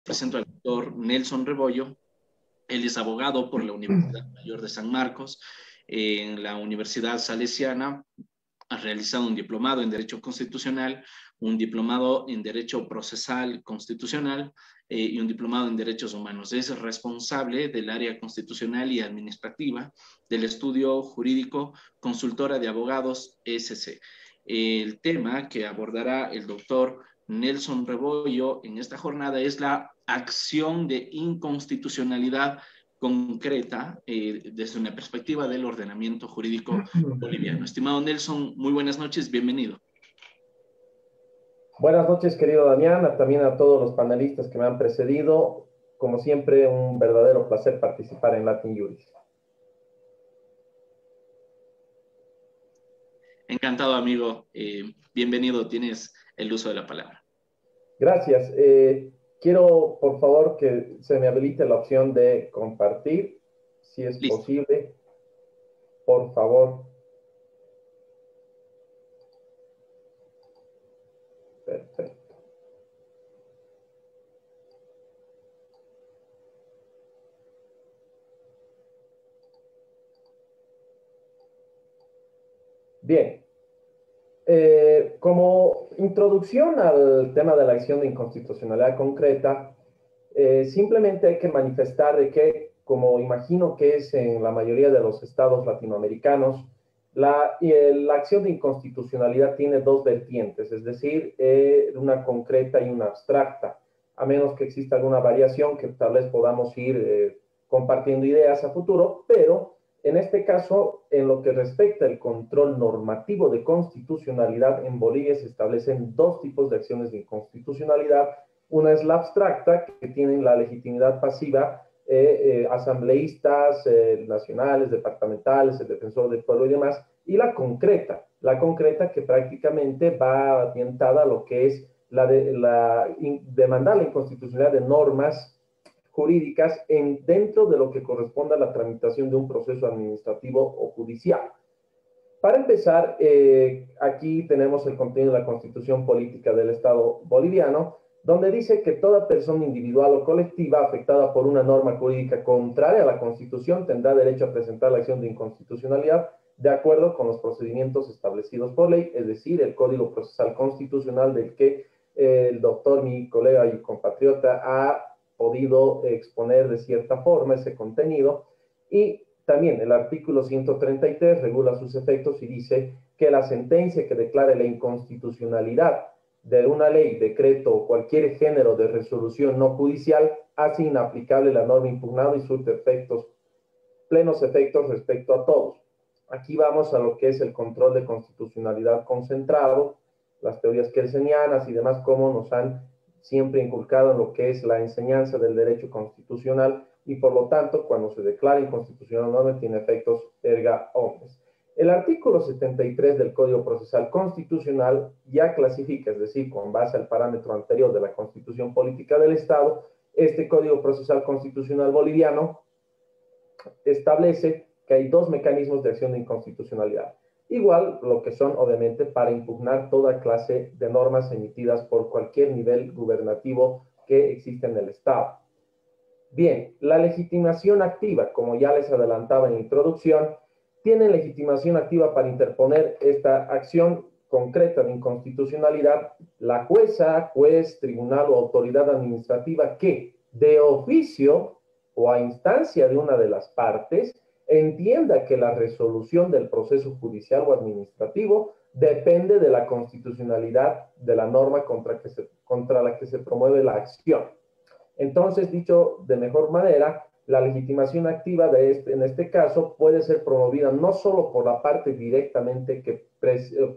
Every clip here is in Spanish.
Presento al doctor Nelson Rebollo. Él es abogado por la Universidad Mayor de San Marcos. En la Universidad Salesiana ha realizado un diplomado en Derecho Constitucional, un diplomado en Derecho Procesal Constitucional y un diplomado en Derechos Humanos. Es responsable del área constitucional y administrativa del estudio jurídico Consultora de Abogados SC. El tema que abordará el doctor Nelson Rebollo en esta jornada es la acción de inconstitucionalidad concreta desde una perspectiva del ordenamiento jurídico boliviano. Estimado Nelson, muy buenas noches, bienvenido. Buenas noches, querido Damián, también a todos los panelistas que me han precedido. Como siempre, un verdadero placer participar en Latin Juris. Encantado, amigo. Bienvenido, tienes el uso de la palabra. Gracias. Quiero, por favor, que se me habilite la opción de compartir, si es Listo. posible. Por favor. Perfecto. Bien. Como introducción al tema de la acción de inconstitucionalidad concreta, simplemente hay que manifestar de que, como imagino que es en la mayoría de los estados latinoamericanos, la acción de inconstitucionalidad tiene dos vertientes, es decir, una concreta y una abstracta, a menos que exista alguna variación que tal vez podamos ir compartiendo ideas a futuro, pero en este caso, en lo que respecta al control normativo de constitucionalidad, en Bolivia se establecen dos tipos de acciones de inconstitucionalidad. Una es la abstracta, que tienen la legitimidad pasiva, asambleístas nacionales, departamentales, el defensor del pueblo y demás, y la concreta que prácticamente va orientada a lo que es demandar la inconstitucionalidad de normas jurídicas dentro de lo que corresponde a la tramitación de un proceso administrativo o judicial. Para empezar, aquí tenemos el contenido de la Constitución Política del Estado Boliviano, donde dice que toda persona individual o colectiva afectada por una norma jurídica contraria a la Constitución tendrá derecho a presentar la acción de inconstitucionalidad de acuerdo con los procedimientos establecidos por ley, es decir, el Código Procesal Constitucional del que el doctor, mi colega y compatriota, ha podido exponer de cierta forma ese contenido. Y también el artículo 133 regula sus efectos y dice que la sentencia que declare la inconstitucionalidad de una ley, decreto o cualquier género de resolución no judicial hace inaplicable la norma impugnada y surte efectos, plenos efectos respecto a todos. Aquí vamos a lo que es el control de constitucionalidad concentrado, las teorías kelsenianas y demás, cómo nos han siempre inculcado en lo que es la enseñanza del derecho constitucional y por lo tanto cuando se declara inconstitucional norma tiene efectos erga omnes. El artículo 73 del Código Procesal Constitucional ya clasifica, es decir, con base al parámetro anterior de la Constitución Política del Estado, este Código Procesal Constitucional boliviano establece que hay dos mecanismos de acción de inconstitucionalidad. Igual lo que son, obviamente, para impugnar toda clase de normas emitidas por cualquier nivel gubernativo que existe en el Estado. Bien, la legitimación activa, como ya les adelantaba en la introducción, tiene legitimación activa para interponer esta acción concreta de inconstitucionalidad la jueza, juez, tribunal o autoridad administrativa que, de oficio o a instancia de una de las partes, entienda que la resolución del proceso judicial o administrativo depende de la constitucionalidad de la norma contra la que se promueve la acción. Entonces, dicho de mejor manera, la legitimación activa en este caso puede ser promovida no solo por la parte directamente que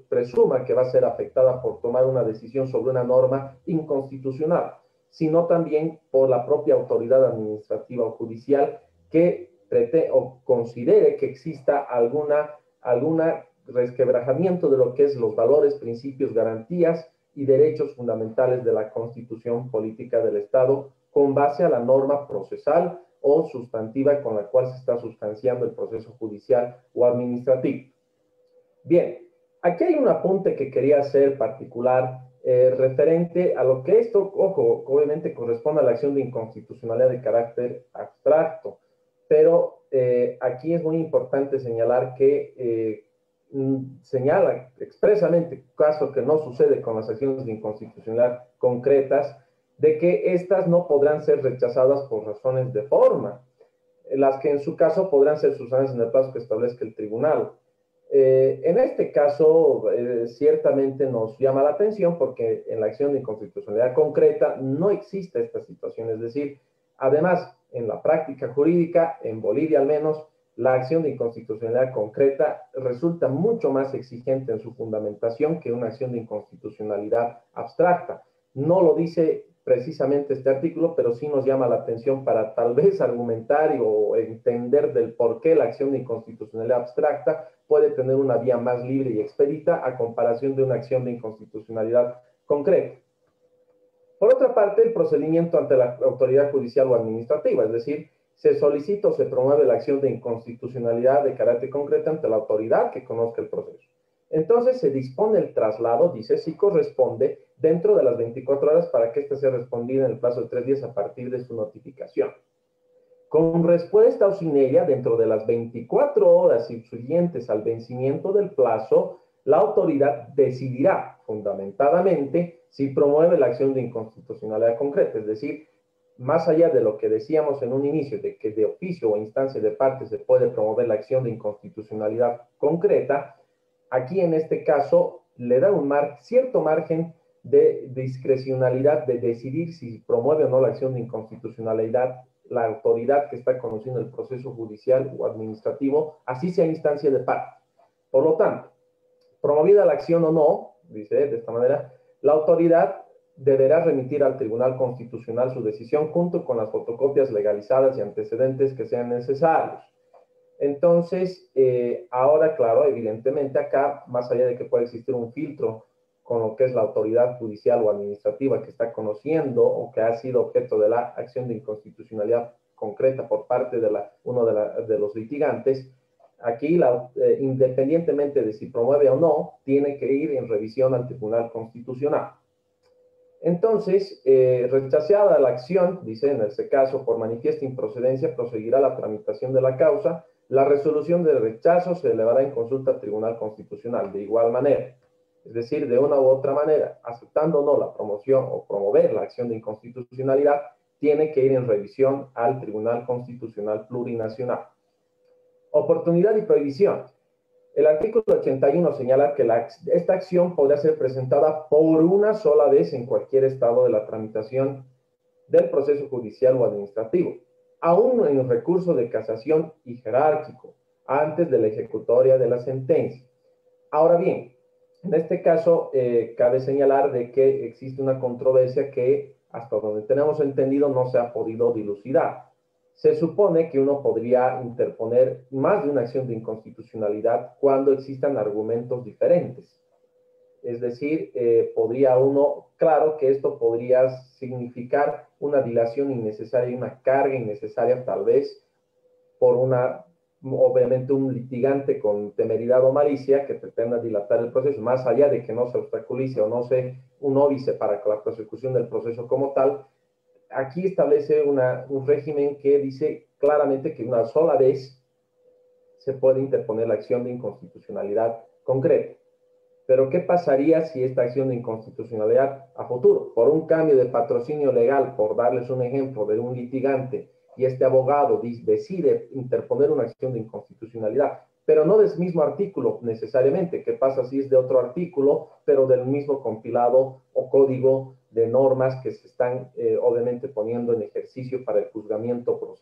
presuma que va a ser afectada por tomar una decisión sobre una norma inconstitucional, sino también por la propia autoridad administrativa o judicial que o considere que exista alguna resquebrajamiento de lo que es los valores, principios, garantías y derechos fundamentales de la Constitución Política del Estado con base a la norma procesal o sustantiva con la cual se está sustanciando el proceso judicial o administrativo. Bien, aquí hay un apunte que quería hacer particular referente a lo que esto, ojo, obviamente corresponde a la acción de inconstitucionalidad de carácter abstracto, pero aquí es muy importante señalar que señala expresamente, caso que no sucede con las acciones de inconstitucionalidad concretas, de que éstas no podrán ser rechazadas por razones de forma, las que en su caso podrán ser subsanadas en el plazo que establezca el tribunal. En este caso, ciertamente nos llama la atención porque en la acción de inconstitucionalidad concreta no existe esta situación. Es decir, además, en la práctica jurídica, en Bolivia al menos, la acción de inconstitucionalidad concreta resulta mucho más exigente en su fundamentación que una acción de inconstitucionalidad abstracta. No lo dice precisamente este artículo, pero sí nos llama la atención para tal vez argumentar o entender del por qué la acción de inconstitucionalidad abstracta puede tener una vía más libre y expedita a comparación de una acción de inconstitucionalidad concreta. Por otra parte, el procedimiento ante la autoridad judicial o administrativa, es decir, se solicita o se promueve la acción de inconstitucionalidad de carácter concreto ante la autoridad que conozca el proceso. Entonces se dispone el traslado, dice, si corresponde, dentro de las 24 horas para que ésta sea respondida en el plazo de 3 días a partir de su notificación. Con respuesta o sin ella, dentro de las 24 horas siguientes al vencimiento del plazo, la autoridad decidirá fundamentadamente si promueve la acción de inconstitucionalidad concreta, es decir, más allá de lo que decíamos en un inicio, de que de oficio o instancia de parte se puede promover la acción de inconstitucionalidad concreta, aquí en este caso le da un cierto margen de discrecionalidad de decidir si promueve o no la acción de inconstitucionalidad la autoridad que está conociendo el proceso judicial o administrativo, así sea instancia de parte. Por lo tanto, promovida la acción o no, dice de esta manera, la autoridad deberá remitir al Tribunal Constitucional su decisión junto con las fotocopias legalizadas y antecedentes que sean necesarios. Entonces, ahora, claro, evidentemente acá, más allá de que pueda existir un filtro con lo que es la autoridad judicial o administrativa que está conociendo o que ha sido objeto de la acción de inconstitucionalidad concreta por parte de uno de los litigantes, aquí, independientemente de si promueve o no, tiene que ir en revisión al Tribunal Constitucional. Entonces, rechazada la acción, dice en este caso, por manifiesta improcedencia, proseguirá la tramitación de la causa. La resolución de rechazo se elevará en consulta al Tribunal Constitucional. De igual manera, es decir, de una u otra manera, aceptando o no la promoción o promover la acción de inconstitucionalidad, tiene que ir en revisión al Tribunal Constitucional Plurinacional. Oportunidad y prohibición. El artículo 81 señala que esta acción podrá ser presentada por una sola vez en cualquier estado de la tramitación del proceso judicial o administrativo, aún en el recurso de casación y jerárquico, antes de la ejecutoria de la sentencia. Ahora bien, en este caso cabe señalar de que existe una controversia que, hasta donde tenemos entendido, no se ha podido dilucidar. Se supone que uno podría interponer más de una acción de inconstitucionalidad cuando existan argumentos diferentes. Es decir, podría uno, claro que esto podría significar una dilación innecesaria y una carga innecesaria tal vez por obviamente un litigante con temeridad o malicia que pretenda dilatar el proceso, más allá de que no se obstaculice o no se un óbice para la prosecución del proceso como tal. Aquí establece un régimen que dice claramente que una sola vez se puede interponer la acción de inconstitucionalidad concreta. Pero ¿qué pasaría si esta acción de inconstitucionalidad a futuro, por un cambio de patrocinio legal, por darles un ejemplo de un litigante, y este abogado decide interponer una acción de inconstitucionalidad, pero no del mismo artículo necesariamente? ¿Qué pasa si es de otro artículo, pero del mismo compilado o código de normas que se están obviamente poniendo en ejercicio para el juzgamiento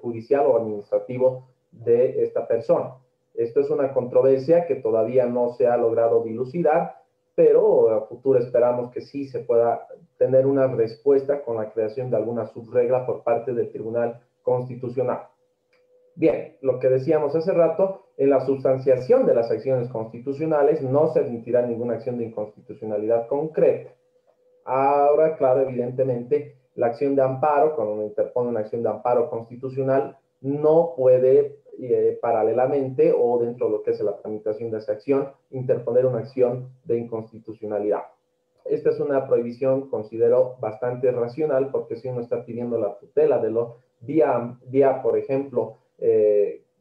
judicial o administrativo de esta persona? Esto es una controversia que todavía no se ha logrado dilucidar, pero a futuro esperamos que sí se pueda tener una respuesta con la creación de alguna subregla por parte del Tribunal Constitucional. Bien, lo que decíamos hace rato, en la sustanciación de las acciones constitucionales no se admitirá ninguna acción de inconstitucionalidad concreta. Ahora, claro, evidentemente, la acción de amparo, cuando uno interpone una acción de amparo constitucional, no puede paralelamente o dentro de lo que es la tramitación de esa acción, interponer una acción de inconstitucionalidad. esta es una prohibición, considero, bastante racional, porque si uno está pidiendo la tutela de lo vía por ejemplo,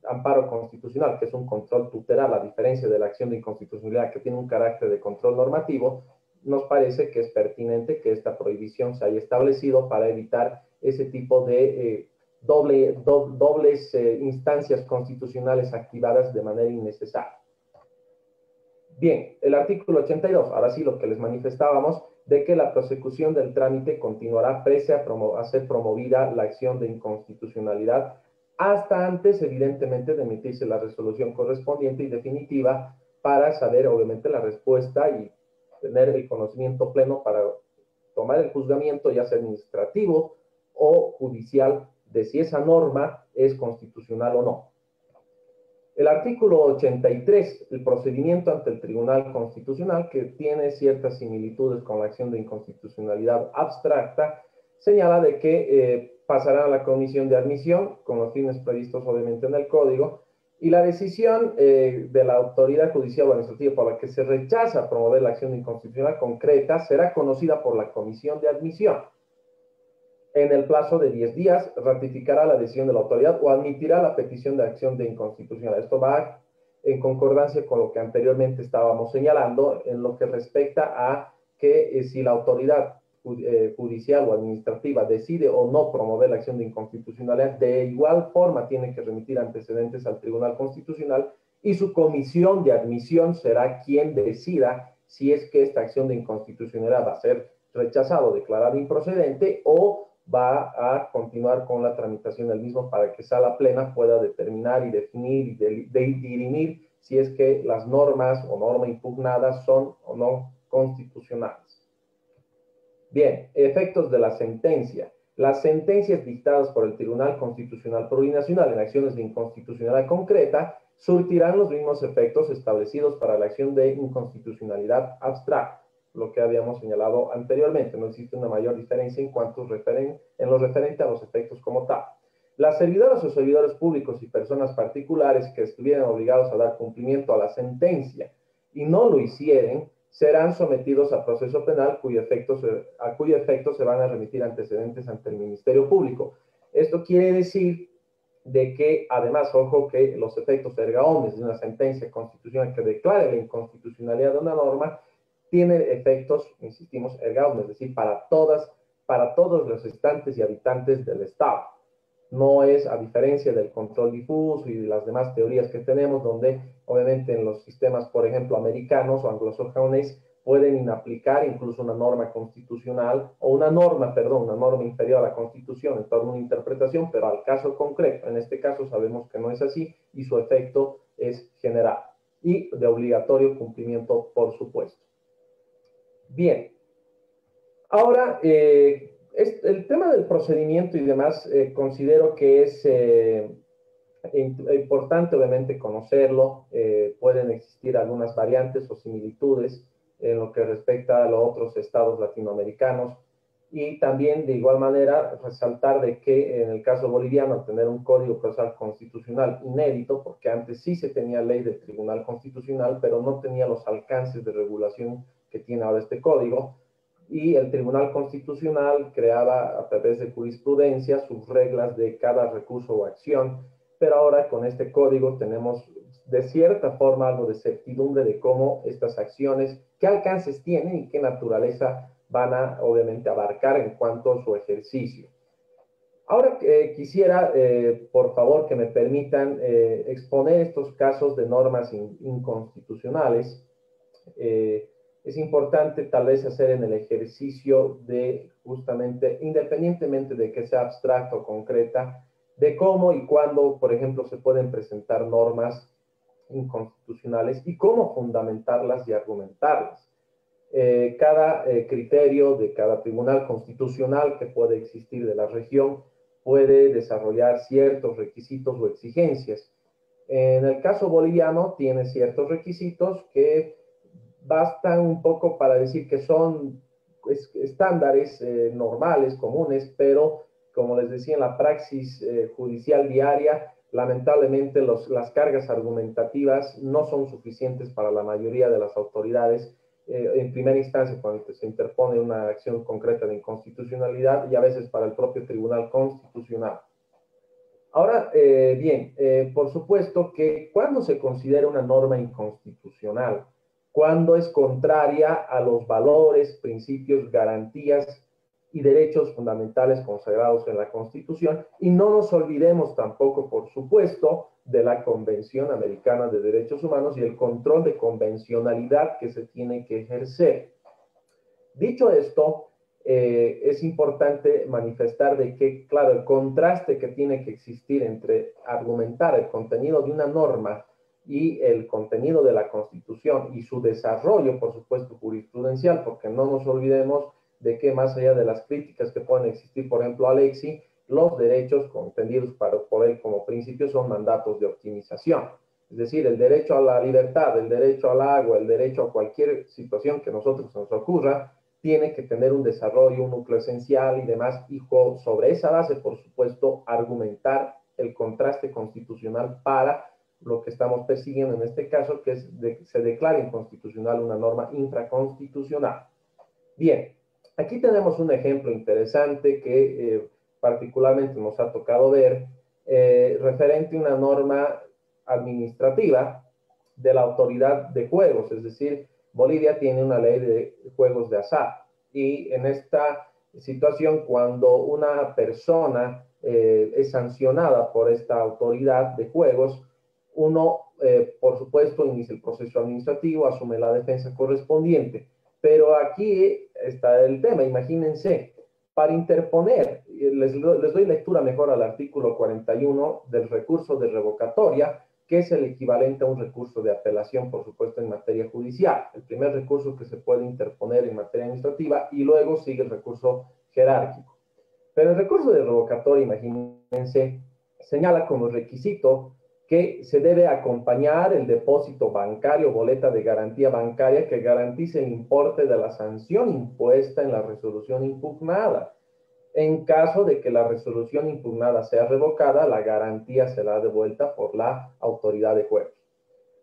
amparo constitucional, que es un control tutelar, a diferencia de la acción de inconstitucionalidad, que tiene un carácter de control normativo, nos parece que es pertinente que esta prohibición se haya establecido para evitar ese tipo de dobles instancias constitucionales activadas de manera innecesaria. Bien, el artículo 82, ahora sí lo que les manifestábamos, de que la prosecución del trámite continuará pese a ser promovida la acción de inconstitucionalidad hasta antes, evidentemente, de emitirse la resolución correspondiente y definitiva para saber, obviamente, la respuesta y tener el conocimiento pleno para tomar el juzgamiento, ya sea administrativo o judicial, de si esa norma es constitucional o no. El artículo 83, el procedimiento ante el Tribunal Constitucional, que tiene ciertas similitudes con la acción de inconstitucionalidad abstracta, señala de que pasará a la comisión de admisión, con los fines previstos obviamente en el Código, y la decisión de la autoridad judicial o administrativa por la que se rechaza promover la acción de inconstitucionalidad concreta será conocida por la comisión de admisión. En el plazo de 10 días ratificará la decisión de la autoridad o admitirá la petición de acción de inconstitucionalidad. Esto va en concordancia con lo que anteriormente estábamos señalando en lo que respecta a que si la autoridad judicial o administrativa decide o no promover la acción de inconstitucionalidad, de igual forma tiene que remitir antecedentes al Tribunal Constitucional y su comisión de admisión será quien decida si es que esta acción de inconstitucionalidad va a ser rechazada o declarada improcedente o va a continuar con la tramitación del mismo para que Sala Plena pueda determinar y definir y dirimir si es que las normas o normas impugnadas son o no constitucionales. Bien, efectos de la sentencia. Las sentencias dictadas por el Tribunal Constitucional Plurinacional en acciones de inconstitucionalidad concreta surtirán los mismos efectos establecidos para la acción de inconstitucionalidad abstracta, lo que habíamos señalado anteriormente. No existe una mayor diferencia en lo referente a los efectos como tal. Las servidoras o servidores públicos y personas particulares que estuvieran obligados a dar cumplimiento a la sentencia y no lo hicieren, serán sometidos a proceso penal a cuyo efecto se van a remitir antecedentes ante el Ministerio Público. Esto quiere decir de que, además, ojo, que los efectos erga omnes de una sentencia constitucional que declare la inconstitucionalidad de una norma tiene efectos, insistimos, erga omnes, es decir, para todos los restantes y habitantes del Estado. No es, a diferencia del control difuso y de las demás teorías que tenemos, donde obviamente en los sistemas, por ejemplo, americanos o anglosajones, pueden inaplicar incluso una norma constitucional o una norma inferior a la Constitución en torno a una interpretación, pero al caso concreto, en este caso sabemos que no es así y su efecto es general y de obligatorio cumplimiento, por supuesto. Bien, ahora, el tema del procedimiento y demás, considero que es importante obviamente conocerlo. Pueden existir algunas variantes o similitudes en lo que respecta a los otros estados latinoamericanos y también de igual manera resaltar de que en el caso boliviano tener un código procesal constitucional inédito, porque antes sí se tenía ley del Tribunal Constitucional, pero no tenía los alcances de regulación que tiene ahora este código. Y el Tribunal Constitucional creaba a través de jurisprudencia sus reglas de cada recurso o acción, pero ahora con este código tenemos de cierta forma algo de certidumbre de cómo estas acciones, qué alcances tienen y qué naturaleza van a obviamente abarcar en cuanto a su ejercicio. Ahora quisiera, por favor, que me permitan exponer estos casos de normas inconstitucionales. Es importante tal vez hacer en el ejercicio de justamente, independientemente de que sea abstracta o concreta, de cómo y cuándo, por ejemplo, se pueden presentar normas inconstitucionales y cómo fundamentarlas y argumentarlas. Cada criterio de cada tribunal constitucional que puede existir de la región puede desarrollar ciertos requisitos o exigencias. En el caso boliviano tiene ciertos requisitos que bastan un poco para decir que son estándares normales, comunes, pero como les decía, en la praxis judicial diaria, lamentablemente las cargas argumentativas no son suficientes para la mayoría de las autoridades en primera instancia cuando se interpone una acción concreta de inconstitucionalidad y a veces para el propio Tribunal Constitucional. Ahora, bien, por supuesto que cuando se considera una norma inconstitucional, cuando es contraria a los valores, principios, garantías y derechos fundamentales consagrados en la Constitución, y no nos olvidemos tampoco, por supuesto, de la Convención Americana de Derechos Humanos y el control de convencionalidad que se tiene que ejercer. Dicho esto, es importante manifestar de que, claro, el contraste que tiene que existir entre argumentar el contenido de una norma y el contenido de la Constitución y su desarrollo, por supuesto, jurisprudencial, porque no nos olvidemos de que más allá de las críticas que pueden existir, por ejemplo, a Alexi, los derechos contendidos por él como principio son mandatos de optimización. Es decir, el derecho a la libertad, el derecho al agua, el derecho a cualquier situación que a nosotros nos ocurra, tiene que tener un desarrollo, un núcleo esencial y demás, y sobre esa base, por supuesto, argumentar el contraste constitucional para lo que estamos persiguiendo en este caso, que es que se declare inconstitucional una norma infraconstitucional. Bien, aquí tenemos un ejemplo interesante que particularmente nos ha tocado ver, referente a una norma administrativa de la autoridad de juegos, es decir, Bolivia tiene una ley de juegos de azar y en esta situación cuando una persona es sancionada por esta autoridad de juegos, uno, por supuesto, inicia el proceso administrativo, asume la defensa correspondiente. Pero aquí está el tema, imagínense, para interponer, les doy lectura mejor al artículo 41 del recurso de revocatoria, que es el equivalente a un recurso de apelación, por supuesto, en materia judicial. El primer recurso que se puede interponer en materia administrativa y luego sigue el recurso jerárquico. Pero el recurso de revocatoria, imagínense, señala como requisito que se debe acompañar el depósito bancario, boleta de garantía bancaria que garantice el importe de la sanción impuesta en la resolución impugnada. En caso de que la resolución impugnada sea revocada, la garantía será devuelta por la autoridad de juegos.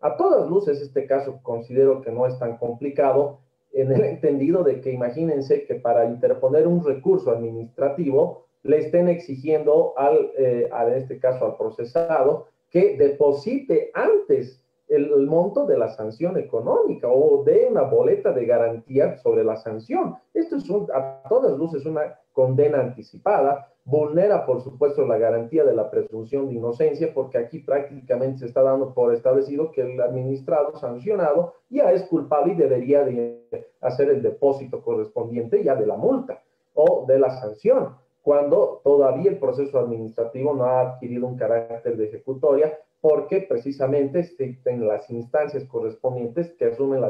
A todas luces, este caso considero que no es tan complicado en el entendido de que imagínense que para interponer un recurso administrativo le estén exigiendo en este caso al procesado, que deposite antes el monto de la sanción económica o de una boleta de garantía sobre la sanción. Esto es a todas luces una condena anticipada, vulnera por supuesto la garantía de la presunción de inocencia porque aquí prácticamente se está dando por establecido que el administrado sancionado ya es culpable y debería de hacer el depósito correspondiente ya de la multa o de la sanción, cuando todavía el proceso administrativo no ha adquirido un carácter de ejecutoria porque precisamente existen las instancias correspondientes que asumen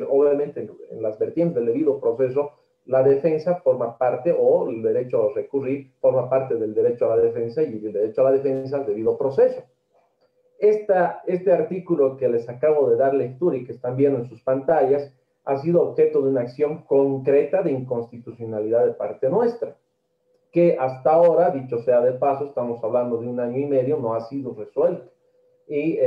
obviamente en las vertientes del debido proceso, la defensa forma parte, o el derecho a recurrir forma parte del derecho a la defensa y el derecho a la defensa al debido proceso. Este artículo que les acabo de dar lectura y que están viendo en sus pantallas ha sido objeto de una acción concreta de inconstitucionalidad de parte nuestra, que hasta ahora, dicho sea de paso, estamos hablando de 1 año y medio, no ha sido resuelto. Y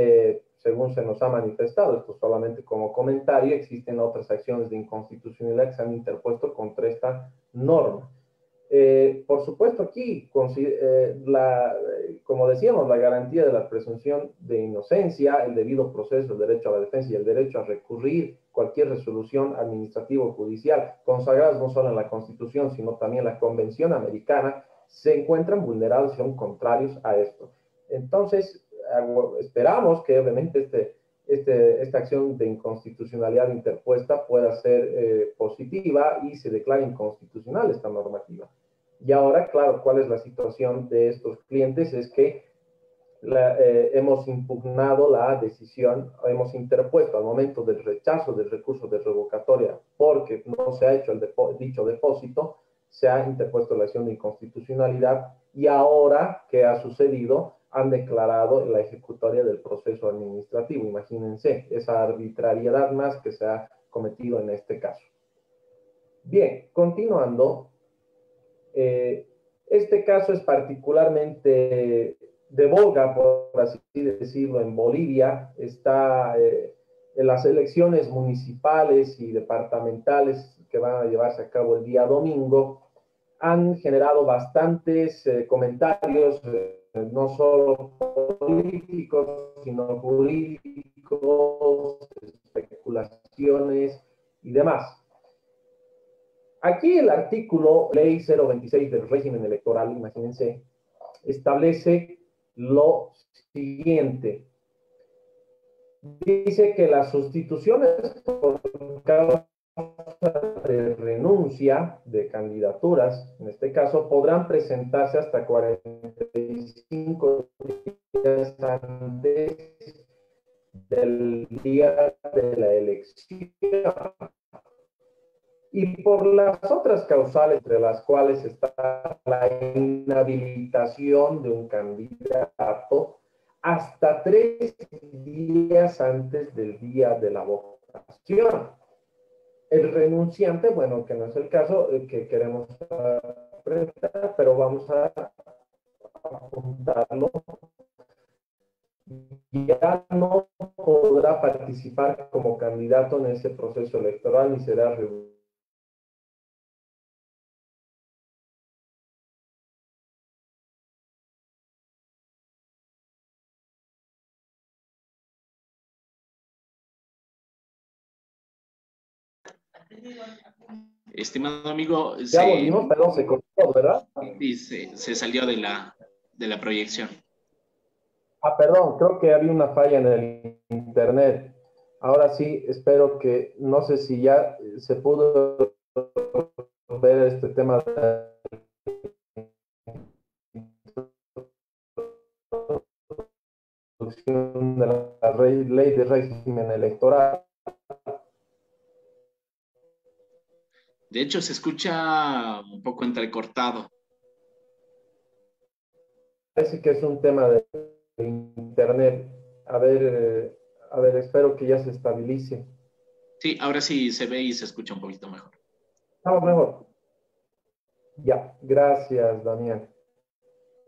según se nos ha manifestado, esto solamente como comentario, existen otras acciones de inconstitucionalidad que se han interpuesto contra esta norma. Por supuesto, aquí, como decíamos, la garantía de la presunción de inocencia, el debido proceso, el derecho a la defensa y el derecho a recurrir cualquier resolución administrativa o judicial, consagradas no solo en la Constitución, sino también en la Convención Americana, se encuentran vulnerados y son contrarios a esto. Entonces, esperamos que obviamente esta acción de inconstitucionalidad interpuesta pueda ser positiva y se declare inconstitucional esta normativa. Y ahora, claro, ¿cuál es la situación de estos clientes? Es que hemos impugnado la decisión, hemos interpuesto al momento del rechazo del recurso de revocatoria porque no se ha hecho dicho depósito, se ha interpuesto la acción de inconstitucionalidad y ahora, ¿qué ha sucedido? Han declarado la ejecutoria del proceso administrativo. Imagínense esa arbitrariedad más que se ha cometido en este caso. Bien, continuando, este caso es particularmente de boga, por así decirlo, en Bolivia. Está las elecciones municipales y departamentales que van a llevarse a cabo el día domingo han generado bastantes comentarios, no solo políticos, sino jurídicos, especulaciones y demás. Aquí el artículo Ley 026 del régimen electoral, imagínense, establece lo siguiente. Dice que las sustituciones por causa de renuncia de candidaturas, en este caso, podrán presentarse hasta 45 días antes del día de la elección. Y por las otras causales, entre las cuales está la inhabilitación de un candidato, hasta 3 días antes del día de la votación. El renunciante, bueno, que no es el caso que queremos presentar, pero vamos a apuntarlo, ya no podrá participar como candidato en ese proceso electoral ni será reunido. Estimado amigo, Ya volvimos, perdón, se cortó, ¿verdad? se salió de la proyección. Ah, perdón, creo que había una falla en el internet. Ahora sí, espero que, no sé si ya se pudo ver este tema de la ley de régimen electoral. De hecho, se escucha un poco entrecortado. Parece que es un tema de internet. A ver, espero que ya se estabilice. Sí, ahora sí se ve y se escucha un poquito mejor. Estamos mejor. Ya, gracias, Damián.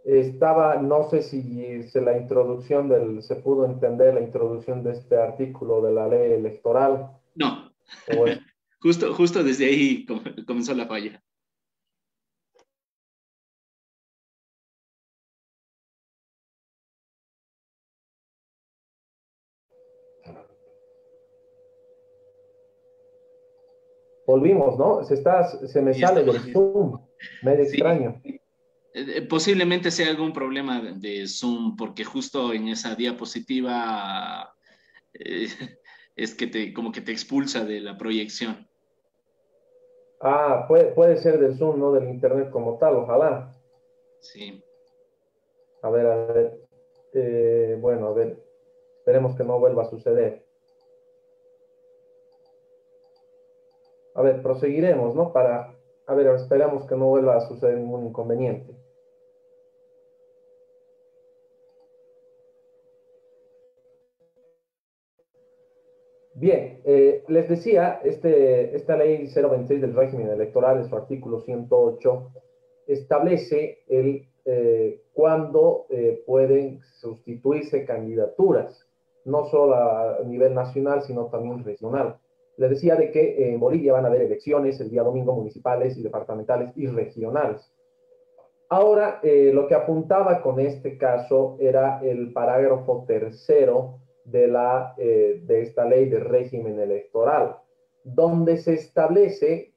Estaba, no sé si la introducción se pudo entender la introducción de este artículo de la ley electoral. No, O es, justo desde ahí comenzó la falla. volvimos, ¿no? Se me Y sale del estamos. Zoom, medio Sí, extraño. posiblemente sea algún problema de Zoom, porque justo en esa diapositiva eh, es que como que te expulsa de la proyección. Ah, puede ser del Zoom, no del internet como tal, ojalá. Sí. A ver, a ver. Bueno, a ver, esperemos que no vuelva a suceder. A ver, proseguiremos, ¿no? A ver, esperemos que no vuelva a suceder ningún inconveniente. Bien, les decía, esta ley 026 del régimen electoral, en su artículo 108, establece cuándo pueden sustituirse candidaturas, no solo a nivel nacional, sino también regional. Les decía de que en Bolivia van a haber elecciones el día domingo municipales y departamentales y regionales. Ahora, lo que apuntaba con este caso era el parágrafo tercero de esta ley de régimen electoral, donde se establece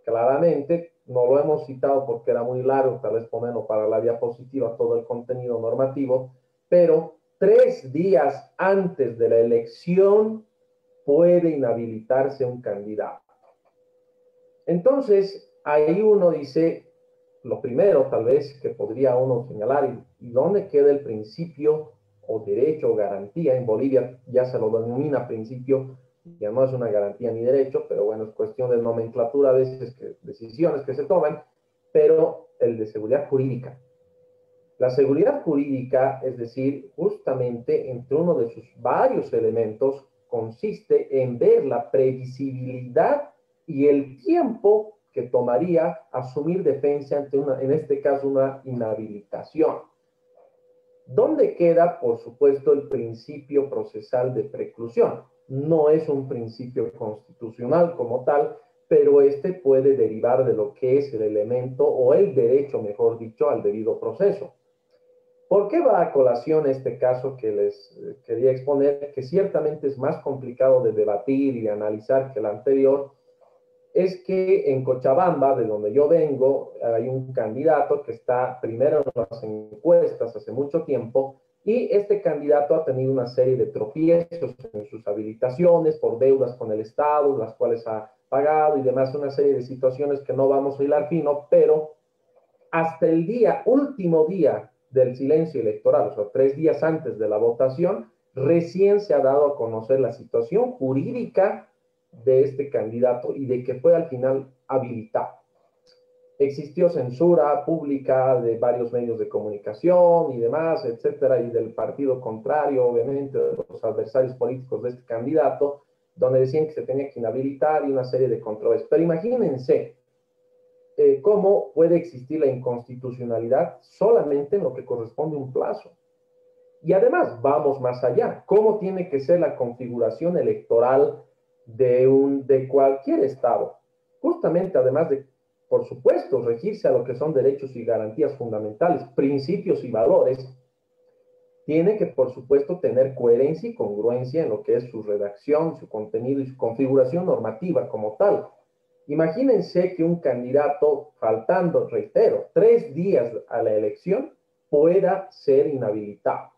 claramente, no lo hemos citado porque era muy largo, tal vez ponerlo para la diapositiva todo el contenido normativo, pero 3 días antes de la elección puede inhabilitarse un candidato. Entonces, ahí uno dice, lo primero tal vez que podría uno señalar, ¿y dónde queda el principio o derecho o garantía? En Bolivia ya se lo denomina principio, ya no es una garantía ni derecho, pero bueno, es cuestión de nomenclatura a veces, decisiones que se toman, pero el de seguridad jurídica. La seguridad jurídica, es decir, justamente entre uno de sus varios elementos, consiste en ver la previsibilidad y el tiempo que tomaría asumir defensa ante en este caso, una inhabilitación. ¿Dónde queda, por supuesto, el principio procesal de preclusión? no es un principio constitucional como tal, pero este puede derivar de lo que es el elemento o el derecho, mejor dicho, al debido proceso. ¿Por qué va a colación este caso que les quería exponer, que ciertamente es más complicado de debatir y de analizar que el anterior? Es que en Cochabamba, de donde yo vengo, hay un candidato que está primero en las encuestas hace mucho tiempo, y este candidato ha tenido una serie de tropiezos en sus habilitaciones por deudas con el Estado, las cuales ha pagado y demás, una serie de situaciones que no vamos a hilar fino, pero hasta el último día del silencio electoral, o sea, 3 días antes de la votación, recién se ha dado a conocer la situación jurídica de este candidato y de que fue al final habilitado. Existió censura pública de varios medios de comunicación y demás, etcétera, y del partido contrario, obviamente, de los adversarios políticos de este candidato, donde decían que se tenía que inhabilitar y una serie de controversias. Pero imagínense, cómo puede existir la inconstitucionalidad solamente en lo que corresponde a un plazo. Y además, vamos más allá. ¿Cómo tiene que ser la configuración electoral de cualquier Estado? Justamente, además de, por supuesto, regirse a lo que son derechos y garantías fundamentales, principios y valores, tiene que, por supuesto, tener coherencia y congruencia en lo que es su redacción, su contenido y su configuración normativa como tal. Imagínense que un candidato, faltando, reitero, 3 días a la elección, pueda ser inhabilitado.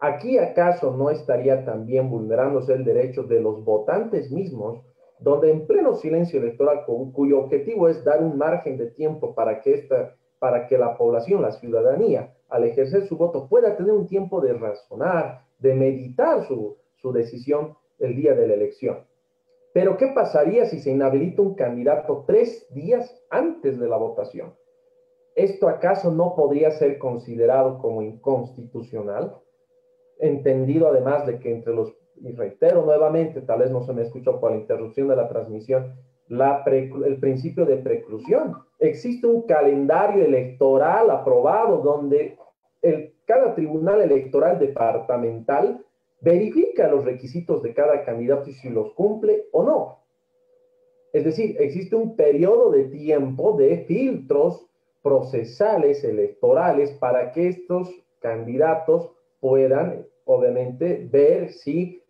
¿Aquí acaso no estaría también vulnerándose el derecho de los votantes mismos, donde en pleno silencio electoral, cuyo objetivo es dar un margen de tiempo para que la población, la ciudadanía, al ejercer su voto, pueda tener un tiempo de razonar, de meditar su decisión el día de la elección? Pero ¿qué pasaría si se inhabilita un candidato 3 días antes de la votación? ¿Esto acaso no podría ser considerado como inconstitucional? Entendido además de que y reitero nuevamente, tal vez no se me escuchó por la interrupción de la transmisión, el principio de preclusión. Existe un calendario electoral aprobado donde cada tribunal electoral departamental verifica los requisitos de cada candidato y si los cumple o no. Es decir, existe un periodo de tiempo de filtros procesales electorales para que estos candidatos puedan, obviamente, ver si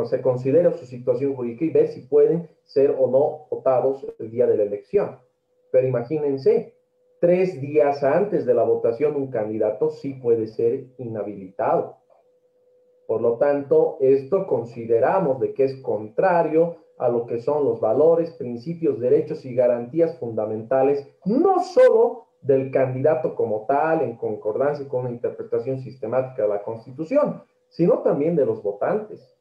se considera su situación jurídica y ver si pueden ser o no votados el día de la elección. Pero imagínense, 3 días antes de la votación un candidato sí puede ser inhabilitado. Por lo tanto, esto consideramos de que es contrario a lo que son los valores, principios, derechos y garantías fundamentales, no solo del candidato como tal, en concordancia con una interpretación sistemática de la Constitución, sino también de los votantes.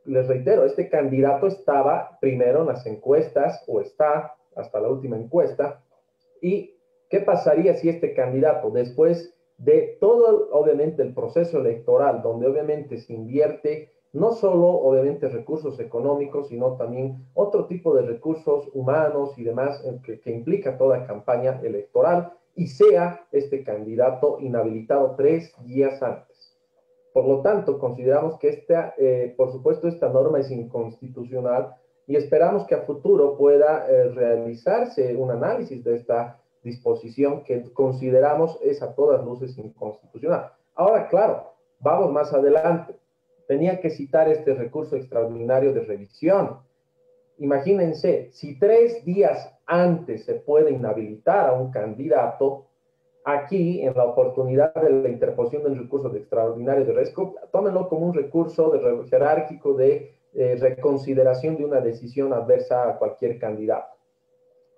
Les reitero, este candidato estaba primero en las encuestas, o está hasta la última encuesta, y ¿qué pasaría si este candidato, después de todo, obviamente, el proceso electoral, donde obviamente se invierte no solo, obviamente, recursos económicos, sino también otro tipo de recursos humanos y demás que implica toda campaña electoral, y sea este candidato inhabilitado 3 días antes? Por lo tanto, consideramos que por supuesto, esta norma es inconstitucional y esperamos que a futuro pueda realizarse un análisis de esta disposición que consideramos es a todas luces inconstitucional. Ahora, claro, vamos más adelante. Tenía que citar este recurso extraordinario de revisión. Imagínense, si 3 días antes se puede inhabilitar a un candidato, aquí, en la oportunidad de la interposición de un recurso de extraordinario de riesgo, tómenlo como un recurso jerárquico de reconsideración de una decisión adversa a cualquier candidato.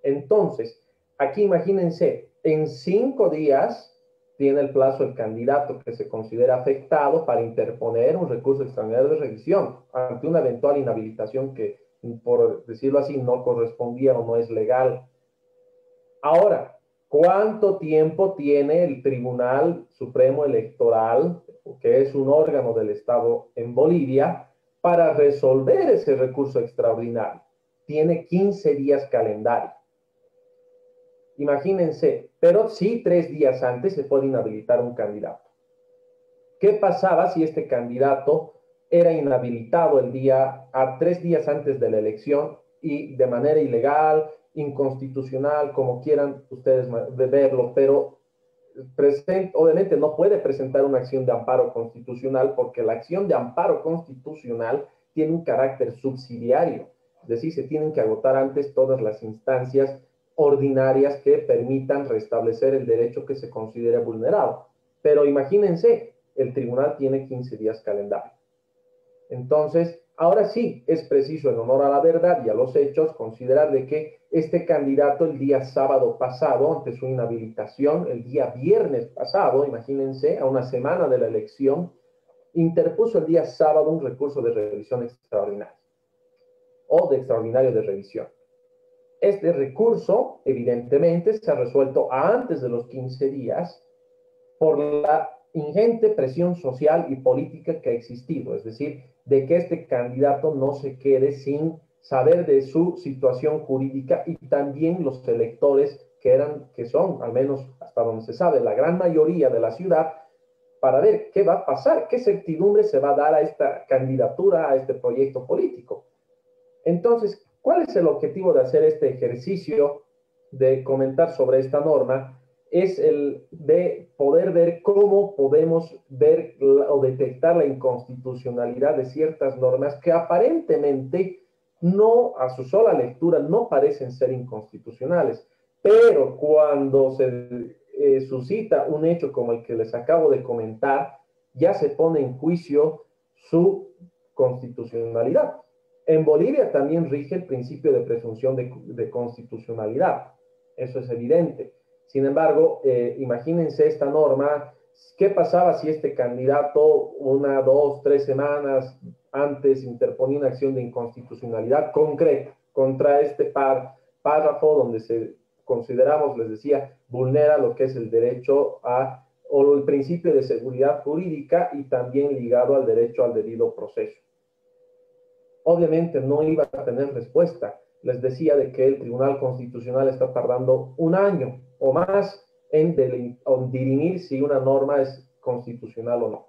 Entonces, aquí imagínense, en 5 días tiene el plazo el candidato que se considera afectado para interponer un recurso extraordinario de revisión ante una eventual inhabilitación que, por decirlo así, no correspondía o no es legal. Ahora, ¿cuánto tiempo tiene el Tribunal Supremo Electoral, que es un órgano del Estado en Bolivia, para resolver ese recurso extraordinario? Tiene 15 días calendario. Imagínense, pero sí 3 días antes se puede inhabilitar un candidato. ¿Qué pasaba si este candidato era inhabilitado a 3 días antes de la elección y de manera ilegal, inconstitucional, como quieran ustedes verlo, pero obviamente no puede presentar una acción de amparo constitucional porque la acción de amparo constitucional tiene un carácter subsidiario, es decir, se tienen que agotar antes todas las instancias ordinarias que permitan restablecer el derecho que se considere vulnerado. Pero imagínense, el tribunal tiene 15 días calendario. Entonces, ahora sí es preciso, en honor a la verdad y a los hechos, considerar de que este candidato el día sábado pasado, ante su inhabilitación, el día viernes pasado, imagínense, a una semana de la elección, interpuso el día sábado un recurso de revisión extraordinaria o de extraordinario de revisión. Este recurso, evidentemente, se ha resuelto antes de los 15 días por la ingente presión social y política que ha existido, es decir, de que este candidato no se quede sin saber de su situación jurídica y también los electores que son, al menos hasta donde se sabe, la gran mayoría de la ciudad, para ver qué va a pasar, qué certidumbre se va a dar a esta candidatura, a este proyecto político. Entonces, ¿cuál es el objetivo de hacer este ejercicio de comentar sobre esta norma? Es el de poder ver cómo podemos ver o detectar la inconstitucionalidad de ciertas normas que aparentemente no, a su sola lectura, no parecen ser inconstitucionales, pero cuando se suscita un hecho como el que les acabo de comentar, ya se pone en juicio su constitucionalidad. En Bolivia también rige el principio de presunción de constitucionalidad, eso es evidente. Sin embargo, imagínense esta norma, ¿qué pasaba si este candidato 1, 2, 3 semanas antes interponía una acción de inconstitucionalidad concreta contra este párrafo donde consideramos, les decía, vulnera lo que es el derecho o el principio de seguridad jurídica y también ligado al derecho al debido proceso? Obviamente no iba a tener respuesta. Les decía de que el Tribunal Constitucional está tardando un año o más en dirimir si una norma es constitucional o no.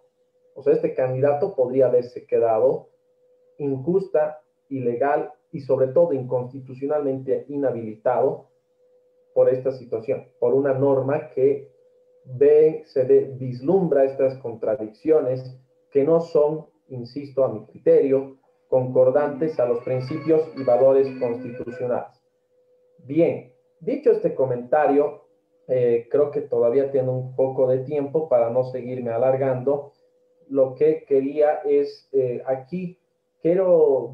O sea, este candidato podría haberse quedado injusta, ilegal y sobre todo inconstitucionalmente inhabilitado por esta situación, por una norma que vislumbra estas contradicciones que no son, insisto, a mi criterio, concordantes a los principios y valores constitucionales. Bien, dicho este comentario, creo que todavía tengo un poco de tiempo para no seguirme alargando. Lo que quería es aquí, quiero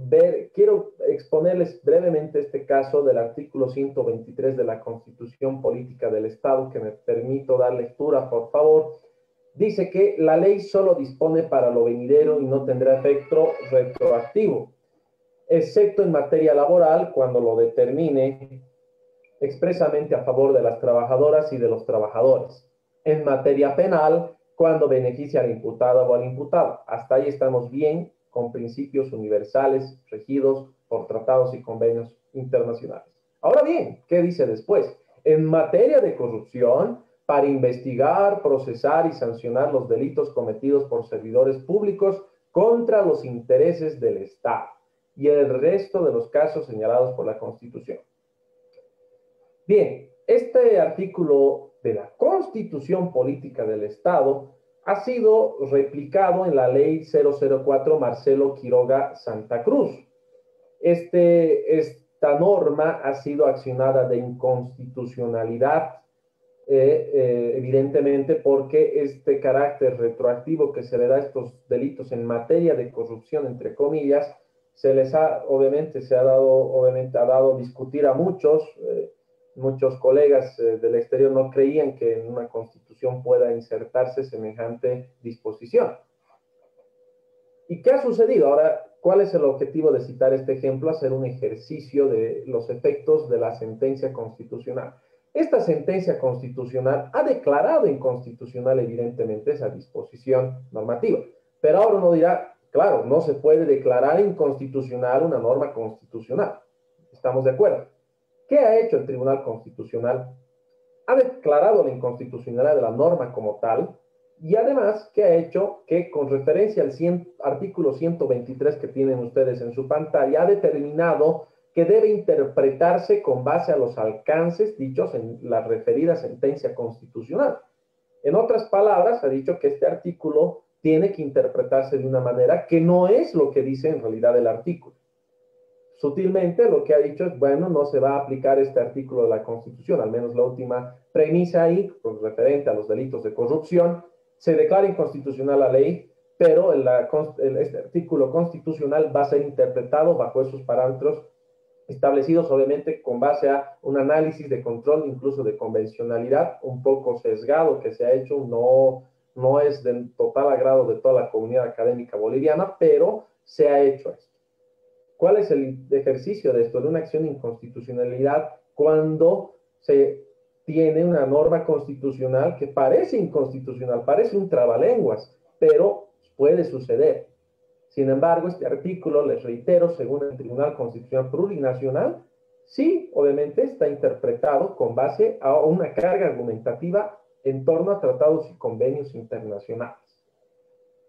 exponerles brevemente este caso del artículo 123 de la Constitución Política del Estado, que me permito dar lectura, por favor. Dice que la ley solo dispone para lo venidero y no tendrá efecto retroactivo, excepto en materia laboral, cuando lo determine expresamente a favor de las trabajadoras y de los trabajadores. En materia penal, cuando beneficia al imputado o al imputado. Hasta ahí estamos bien, con principios universales regidos por tratados y convenios internacionales. Ahora bien, ¿qué dice después? En materia de corrupción, para investigar, procesar y sancionar los delitos cometidos por servidores públicos contra los intereses del Estado y el resto de los casos señalados por la Constitución. Bien, este artículo de la Constitución Política del Estado ha sido replicado en la Ley 004 Marcelo Quiroga Santa Cruz. Esta norma ha sido accionada de inconstitucionalidad, evidentemente porque este carácter retroactivo que se le da a estos delitos en materia de corrupción, entre comillas, obviamente ha dado discutir a muchos colegas del exterior no creían que en una constitución pueda insertarse semejante disposición. ¿Y qué ha sucedido? Ahora, ¿cuál es el objetivo de citar este ejemplo? Hacer un ejercicio de los efectos de la sentencia constitucional. Esta sentencia constitucional ha declarado inconstitucional evidentemente esa disposición normativa, pero ahora uno dirá, claro, no se puede declarar inconstitucional una norma constitucional. ¿Estamos de acuerdo? ¿Qué ha hecho el Tribunal Constitucional? Ha declarado la inconstitucionalidad de la norma como tal, Y además que ha hecho que con referencia al artículo 123 que tienen ustedes en su pantalla, ha determinado que debe interpretarse con base a los alcances dichos en la referida sentencia constitucional. En otras palabras, ha dicho que este artículo tiene que interpretarse de una manera que no es lo que dice en realidad el artículo. Sutilmente lo que ha dicho es, bueno, no se va a aplicar este artículo de la Constitución, al menos la última premisa ahí, pues, referente a los delitos de corrupción, se declara inconstitucional la ley, pero este artículo constitucional va a ser interpretado bajo esos parámetros establecidos obviamente con base a un análisis de control, incluso de convencionalidad, un poco sesgado que se ha hecho, no es del total agrado de toda la comunidad académica boliviana, pero se ha hecho esto. ¿Cuál es el ejercicio de esto? De una acción de inconstitucionalidad cuando se tiene una norma constitucional que parece inconstitucional, parece un trabalenguas, pero puede suceder. Sin embargo, este artículo, les reitero, según el Tribunal Constitucional Plurinacional, sí, obviamente está interpretado con base a una carga argumentativa en torno a tratados y convenios internacionales.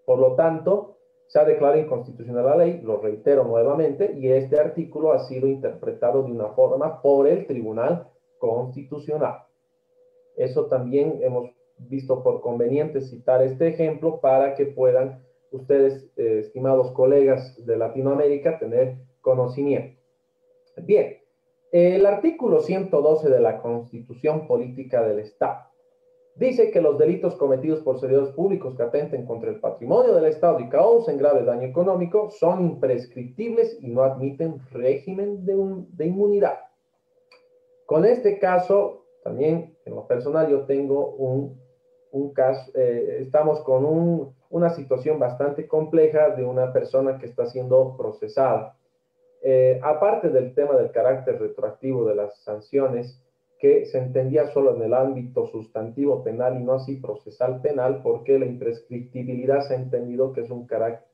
Por lo tanto, se ha declarado inconstitucional la ley, lo reitero nuevamente, y este artículo ha sido interpretado de una forma por el Tribunal Constitucional. Eso también hemos visto por conveniente citar este ejemplo para que puedan ustedes, estimados colegas de Latinoamérica, tener conocimiento. Bien, el artículo 112 de la Constitución Política del Estado dice que los delitos cometidos por servidores públicos que atenten contra el patrimonio del Estado y causen grave daño económico son imprescriptibles y no admiten régimen de inmunidad. Con este caso, también en lo personal yo tengo un caso, estamos con una situación bastante compleja de una persona que está siendo procesada. Aparte del tema del carácter retroactivo de las sanciones, que se entendía solo en el ámbito sustantivo penal y no así procesal penal, porque la imprescriptibilidad se ha entendido que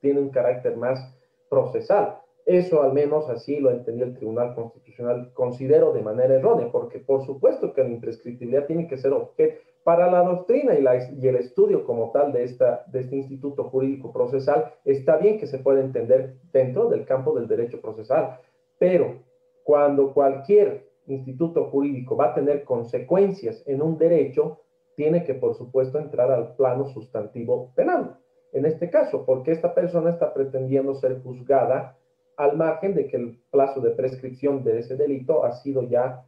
tiene un carácter más procesal. Eso al menos así lo entendió el Tribunal Constitucional, considero de manera errónea, porque por supuesto que la imprescriptibilidad tiene que ser objeto para la doctrina y el estudio como tal de este instituto jurídico procesal. Está bien que se pueda entender dentro del campo del derecho procesal, pero cuando cualquier instituto jurídico va a tener consecuencias en un derecho, tiene que por supuesto entrar al plano sustantivo penal. En este caso, porque esta persona está pretendiendo ser juzgada al margen de que el plazo de prescripción de ese delito ha sido ya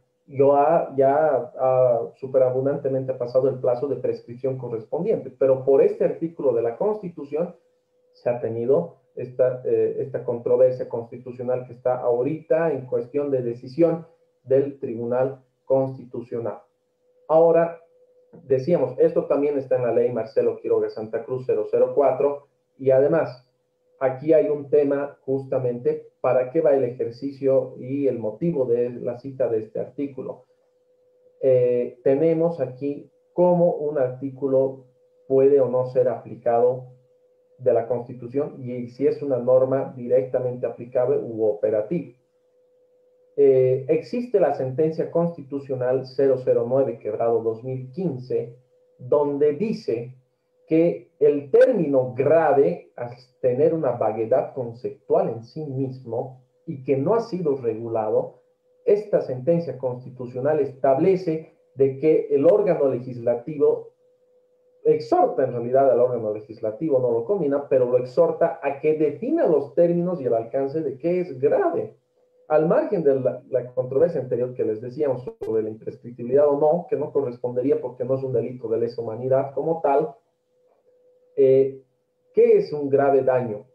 superabundantemente ha pasado el plazo de prescripción correspondiente, pero por este artículo de la Constitución se ha tenido esta controversia constitucional que está ahorita en cuestión de decisión del Tribunal Constitucional. Ahora, decíamos, esto también está en la ley Marcelo Quiroga Santa Cruz 004 y además aquí hay un tema justamente para qué va el ejercicio y el motivo de la cita de este artículo. Tenemos aquí cómo un artículo puede o no ser aplicado de la Constitución y si es una norma directamente aplicable u operativa. Existe la sentencia constitucional 009/2015, donde dice que el término grave, al tener una vaguedad conceptual en sí mismo y que no ha sido regulado, esta sentencia constitucional establece de que el órgano legislativo exhorta en realidad al órgano legislativo, no lo combina, pero lo exhorta a que defina los términos y el alcance de qué es grave. Al margen de la controversia anterior que les decíamos sobre la imprescriptibilidad o no, que no correspondería porque no es un delito de lesa humanidad como tal, ¿qué es un grave daño?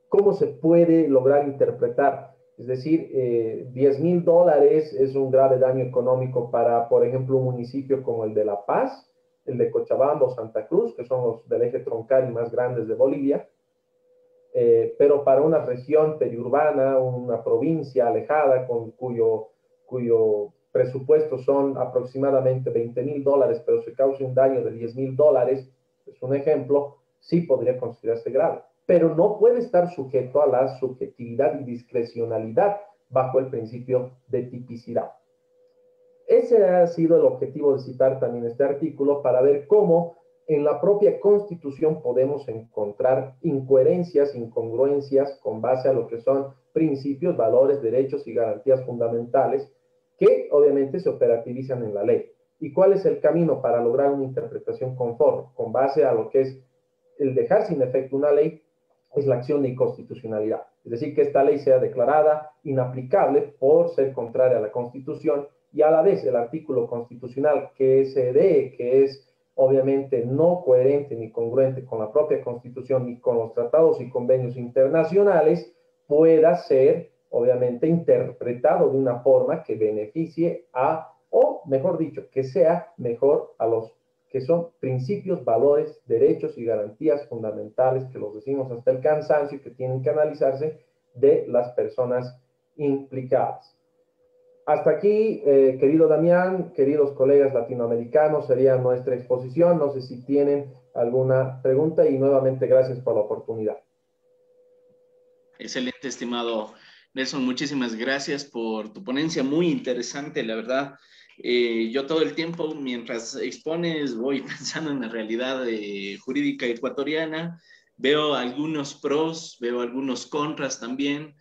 ¿Cómo se puede lograr interpretar? Es decir, $10,000 es un grave daño económico para, por ejemplo, un municipio como el de La Paz, el de Cochabamba o Santa Cruz, que son los del eje troncal y más grandes de Bolivia, pero para una región periurbana, una provincia alejada, cuyo presupuesto son aproximadamente $20,000, pero se causa un daño de $10,000, es un ejemplo, sí podría considerarse grave, pero no puede estar sujeto a la subjetividad y discrecionalidad bajo el principio de tipicidad. Ese ha sido el objetivo de citar también este artículo para ver cómo en la propia Constitución podemos encontrar incoherencias, incongruencias con base a lo que son principios, valores, derechos y garantías fundamentales que obviamente se operativizan en la ley. ¿Y cuál es el camino para lograr una interpretación conforme? Con base a lo que es el dejar sin efecto una ley, es la acción de inconstitucionalidad. Es decir, que esta ley sea declarada inaplicable por ser contraria a la Constitución y a la vez el artículo constitucional que se dé, que es obviamente no coherente ni congruente con la propia Constitución ni con los tratados y convenios internacionales, pueda ser obviamente interpretado de una forma que beneficie a, o mejor dicho, que sea mejor a los que son principios, valores, derechos y garantías fundamentales, que los decimos hasta el cansancio, que tienen que analizarse de las personas implicadas. Hasta aquí, querido Damián, queridos colegas latinoamericanos, sería nuestra exposición. No sé si tienen alguna pregunta y nuevamente gracias por la oportunidad. Excelente, estimado Nelson. Muchísimas gracias por tu ponencia, muy interesante, la verdad. Yo todo el tiempo, mientras expones, voy pensando en la realidad jurídica ecuatoriana. Veo algunos pros, veo algunos contras también.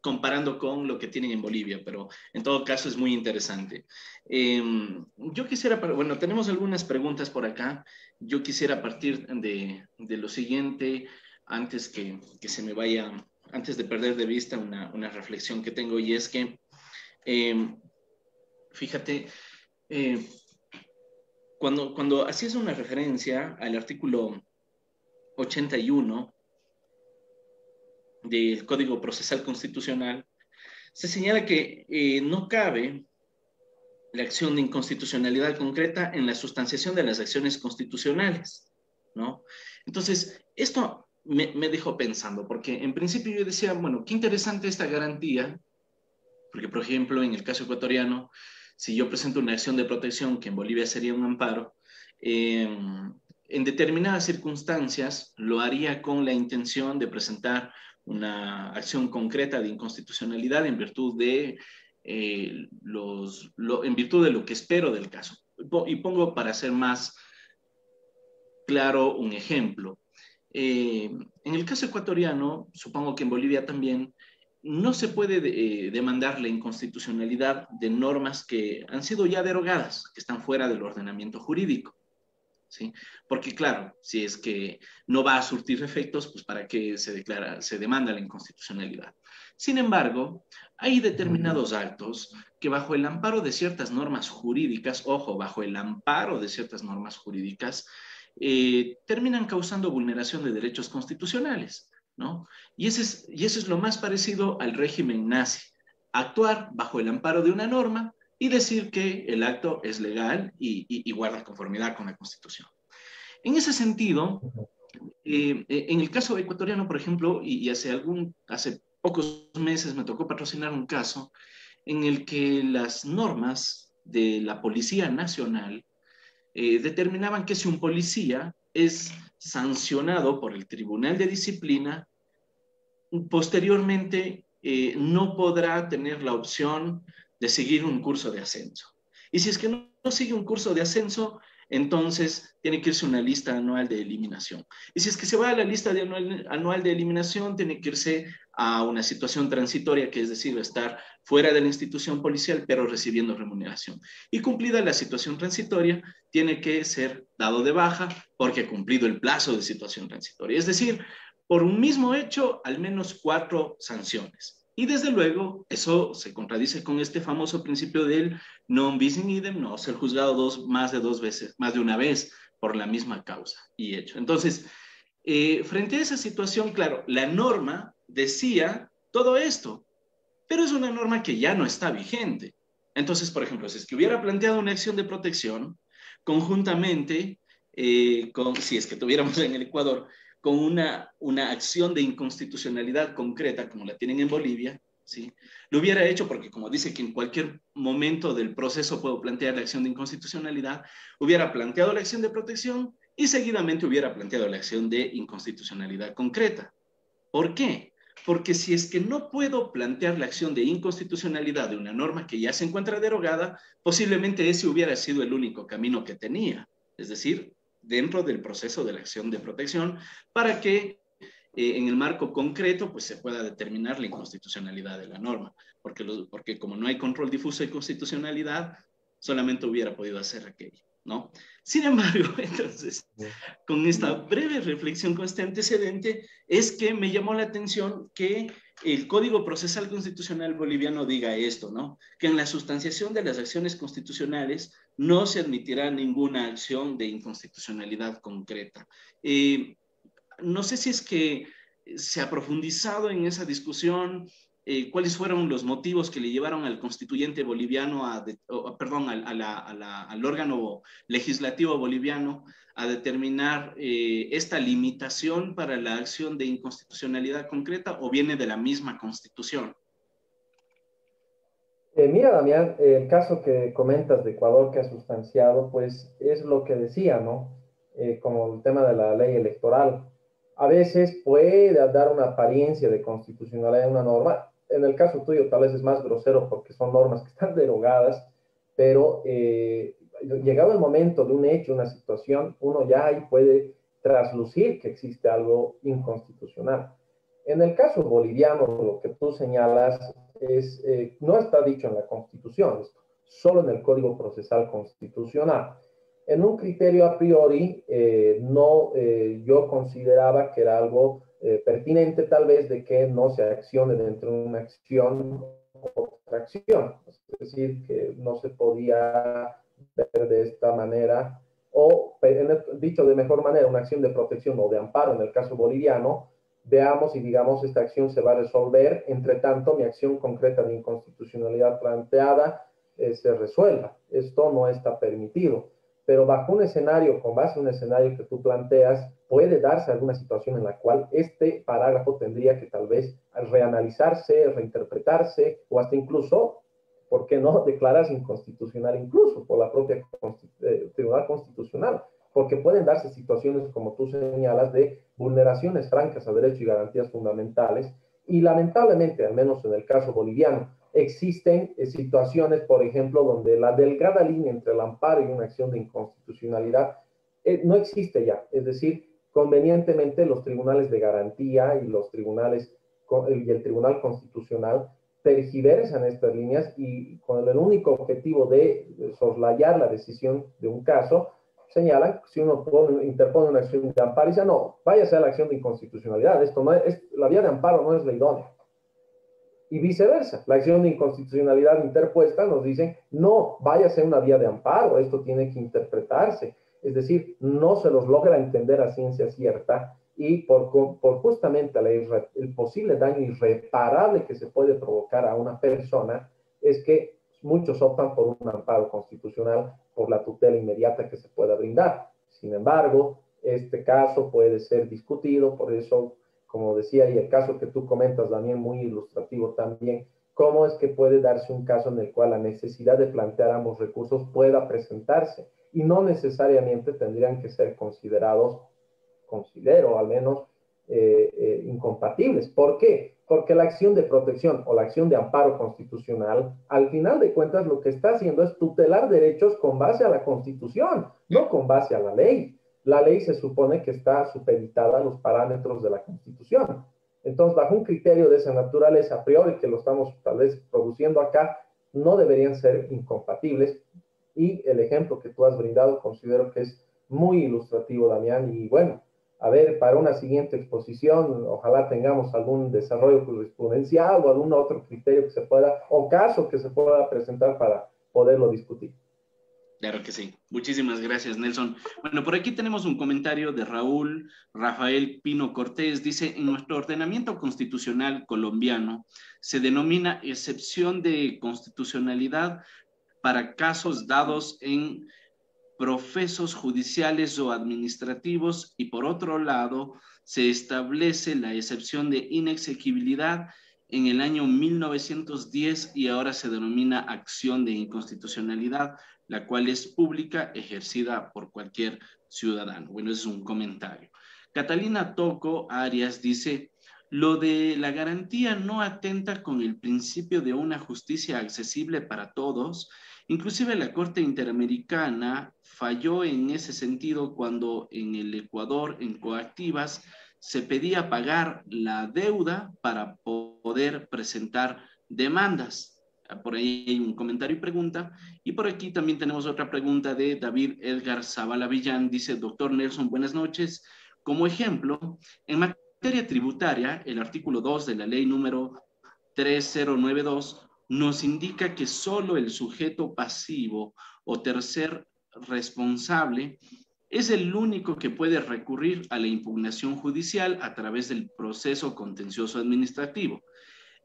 Comparando con lo que tienen en Bolivia, pero en todo caso es muy interesante. Yo quisiera, bueno, tenemos algunas preguntas por acá. Yo quisiera partir de lo siguiente, antes que se me vaya, antes de perder de vista una reflexión que tengo, y es que, fíjate, cuando hacías una referencia al artículo 81 del Código Procesal Constitucional, se señala que no cabe la acción de inconstitucionalidad concreta en la sustanciación de las acciones constitucionales, ¿no? Entonces, esto me dejó pensando, porque en principio yo decía, bueno, qué interesante esta garantía, porque, por ejemplo, en el caso ecuatoriano, si yo presento una acción de protección, que en Bolivia sería un amparo, en determinadas circunstancias lo haría con la intención de presentar una acción concreta de inconstitucionalidad en virtud de, en virtud de lo que espero del caso. Y pongo, para ser más claro, un ejemplo. En el caso ecuatoriano, supongo que en Bolivia también, no se puede demandar la inconstitucionalidad de normas que han sido ya derogadas, que están fuera del ordenamiento jurídico. ¿Sí? Porque claro, si es que no va a surtir efectos, pues ¿para qué se demanda la inconstitucionalidad? Sin embargo, hay determinados actos que bajo el amparo de ciertas normas jurídicas, ojo, bajo el amparo de ciertas normas jurídicas, terminan causando vulneración de derechos constitucionales, ¿no? Y eso es lo más parecido al régimen nazi, actuar bajo el amparo de una norma y decir que el acto es legal y guarda conformidad con la Constitución. En ese sentido, en el caso ecuatoriano, por ejemplo, y hace pocos meses me tocó patrocinar un caso en el que las normas de la Policía Nacional determinaban que si un policía es sancionado por el Tribunal de Disciplina, posteriormente no podrá tener la opción de seguir un curso de ascenso. Y si es que no sigue un curso de ascenso, entonces tiene que irse a una lista anual de eliminación. Y si es que se va a la lista anual de eliminación, tiene que irse a una situación transitoria, que es decir, estar fuera de la institución policial, pero recibiendo remuneración. Y cumplida la situación transitoria, tiene que ser dado de baja porque ha cumplido el plazo de situación transitoria. Es decir, por un mismo hecho, al menos 4 sanciones. Y desde luego, eso se contradice con este famoso principio del non bis in idem, no ser juzgado más de una vez por la misma causa y hecho. Entonces, frente a esa situación, claro, la norma decía todo esto, pero es una norma que ya no está vigente. Entonces, por ejemplo, si es que hubiera planteado una acción de protección conjuntamente, si es que tuviéramos en el Ecuador, con una acción de inconstitucionalidad concreta, como la tienen en Bolivia, ¿sí? Lo hubiera hecho porque, como dice que en cualquier momento del proceso puedo plantear la acción de inconstitucionalidad, hubiera planteado la acción de protección y seguidamente hubiera planteado la acción de inconstitucionalidad concreta. ¿Por qué? Porque si es que no puedo plantear la acción de inconstitucionalidad de una norma que ya se encuentra derogada, posiblemente ese hubiera sido el único camino que tenía, es decir, dentro del proceso de la acción de protección, para que en el marco concreto pues se pueda determinar la inconstitucionalidad de la norma, porque como no hay control difuso de constitucionalidad, solamente hubiera podido hacer aquello, ¿no? Sin embargo, entonces, con esta breve reflexión con este antecedente, es que me llamó la atención que el Código Procesal Constitucional boliviano diga esto, ¿no? Que en la sustanciación de las acciones constitucionales no se admitirá ninguna acción de inconstitucionalidad concreta. No sé si es que se ha profundizado en esa discusión, cuáles fueron los motivos que le llevaron al constituyente boliviano, perdón, al órgano legislativo boliviano a determinar esta limitación para la acción de inconstitucionalidad concreta, o viene de la misma Constitución. Mira, Damián, el caso que comentas de Ecuador que ha sustanciado, pues es lo que decía, ¿no? Como el tema de la ley electoral. A veces puede dar una apariencia de constitucionalidad en una norma. En el caso tuyo tal vez es más grosero porque son normas que están derogadas, pero llegado el momento de un hecho, una situación, uno ya ahí puede traslucir que existe algo inconstitucional. En el caso boliviano, lo que tú señalas es, no está dicho en la Constitución, solo en el Código Procesal Constitucional. En un criterio a priori, no, yo consideraba que era algo pertinente tal vez de que no se accione dentro de una acción otra acción, es decir, que no se podía ver de esta manera, o dicho de mejor manera, una acción de protección o de amparo en el caso boliviano, veamos y digamos esta acción se va a resolver, entre tanto mi acción concreta de inconstitucionalidad planteada se resuelva. Esto no está permitido, pero bajo un escenario, con base en un escenario que tú planteas, puede darse alguna situación en la cual este parágrafo tendría que tal vez reanalizarse, reinterpretarse o hasta incluso, ¿por qué no?, declararse inconstitucional incluso por la propia Tribunal Constitucional, porque pueden darse situaciones, como tú señalas, de vulneraciones francas a derechos y garantías fundamentales, y lamentablemente, al menos en el caso boliviano, existen situaciones, por ejemplo, donde la delgada línea entre el amparo y una acción de inconstitucionalidad no existe ya, es decir, convenientemente los tribunales de garantía y los tribunales y el Tribunal Constitucional tergiversan estas líneas y con el único objetivo de soslayar la decisión de un caso, señalan si uno interpone una acción de amparo y dice, no, váyase a la acción de inconstitucionalidad, esto no es, la vía de amparo no es la idónea. Y viceversa, la acción de inconstitucionalidad interpuesta nos dicen, no, váyase a una vía de amparo, esto tiene que interpretarse. Es decir, no se los logra entender a ciencia cierta y por justamente el posible daño irreparable que se puede provocar a una persona, es que muchos optan por un amparo constitucional por la tutela inmediata que se pueda brindar. Sin embargo, este caso puede ser discutido, por eso, como decía, y el caso que tú comentas, Daniel, muy ilustrativo también, cómo es que puede darse un caso en el cual la necesidad de plantear ambos recursos pueda presentarse y no necesariamente tendrían que ser considerados, considero al menos, incompatibles. ¿Por qué? Porque la acción de protección o la acción de amparo constitucional, al final de cuentas, lo que está haciendo es tutelar derechos con base a la Constitución, no con base a la ley. La ley se supone que está supeditada a los parámetros de la Constitución. Entonces, bajo un criterio de esa naturaleza, a priori, que lo estamos tal vez produciendo acá, no deberían ser incompatibles. Y el ejemplo que tú has brindado considero que es muy ilustrativo, Damián, y bueno, a ver, para una siguiente exposición, ojalá tengamos algún desarrollo jurisprudencial o algún otro criterio que se pueda, o caso que se pueda presentar para poderlo discutir. Claro que sí. Muchísimas gracias, Nelson. Bueno, por aquí tenemos un comentario de Raúl Rafael Pino Cortés. Dice, en nuestro ordenamiento constitucional colombiano se denomina excepción de constitucionalidad para casos dados en procesos judiciales o administrativos, y por otro lado se establece la excepción de inexequibilidad en el año 1910 y ahora se denomina acción de inconstitucionalidad, la cual es pública, ejercida por cualquier ciudadano. Bueno, ese es un comentario. Catalina Toco Arias dice, Lo de la garantía no atenta con el principio de una justicia accesible para todos. Inclusive la Corte Interamericana falló en ese sentido cuando en el Ecuador, en coactivas, se pedía pagar la deuda para poder presentar demandas. Por ahí hay un comentario y pregunta. Y por aquí también tenemos otra pregunta de David Edgar Zavala Villán. Dice, doctor Nelson, buenas noches. Como ejemplo, en materia tributaria, el artículo 2 de la ley número 3092 nos indica que solo el sujeto pasivo o tercer responsable es el único que puede recurrir a la impugnación judicial a través del proceso contencioso administrativo.